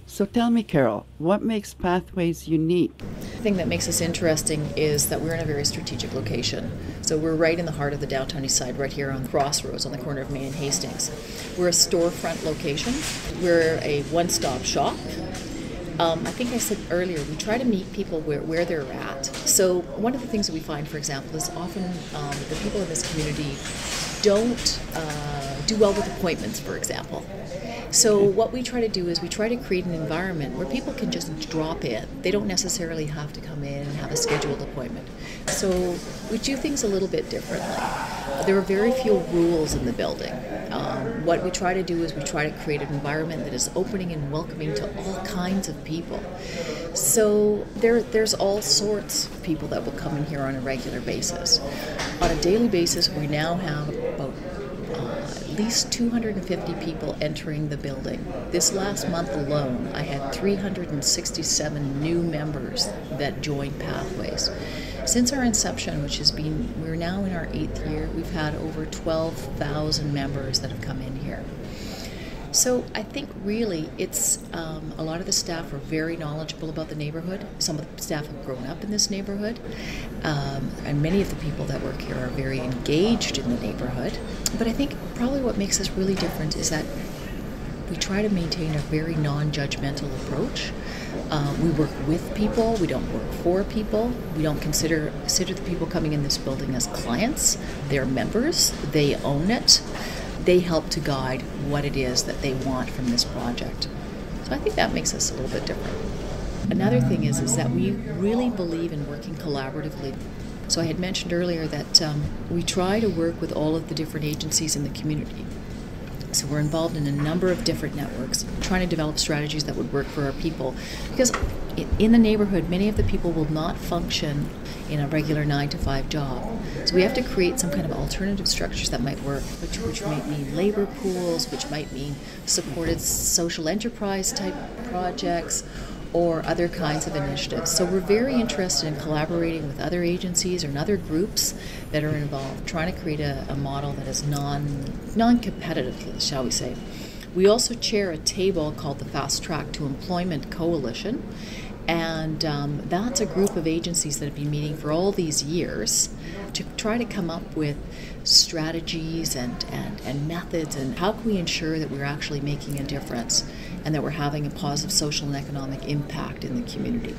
So tell me, Carol, what makes Pathways unique? The thing that makes us interesting is that we're in a very strategic location. So we're right in the heart of the downtown east side, right here on the crossroads on the corner of Main and Hastings. We're a storefront location. We're a one-stop shop. I think I said earlier, we try to meet people where they're at. So one of the things that we find, for example, is often the people in this community don't do well with appointments, for example. So what we try to do is we try to create an environment where people can just drop in. They don't necessarily have to come in and have a scheduled appointment. So we do things a little bit differently. There are very few rules in the building. What we try to do is we try to create an environment that is opening and welcoming to all kinds of people. So there's all sorts of people that will come in here on a regular basis. On a daily basis, we now have about at least 250 people entering the building. This last month alone, I had 367 new members that joined Pathways. Since our inception, we're now in our 8th year, we've had over 12,000 members that have come in here. So I think really it's a lot of the staff are very knowledgeable about the neighborhood. Some of the staff have grown up in this neighborhood, and many of the people that work here are very engaged in the neighborhood. But I think probably what makes us really different is that we try to maintain a very non-judgmental approach. We work with people, we don't work for people. We don't consider the people coming in this building as clients. They're members, they own it. They help to guide what it is that they want from this project. So I think that makes us a little bit different. Another thing is that we really believe in working collaboratively. So I had mentioned earlier that we try to work with all of the different agencies in the community. So we're involved in a number of different networks, trying to develop strategies that would work for our people. Because in the neighborhood, many of the people will not function in a regular 9-to-5 job. So we have to create some kind of alternative structures that might work, which might mean labor pools, which might mean supported social enterprise type projects, or other kinds of initiatives. So we're very interested in collaborating with other agencies and other groups that are involved, trying to create a model that is non-competitive, shall we say. We also chair a table called the Fast Track to Employment Coalition, and that's a group of agencies that have been meeting for all these years to try to come up with strategies and methods, and how can we ensure that we're actually making a difference and that we're having a positive social and economic impact in the community.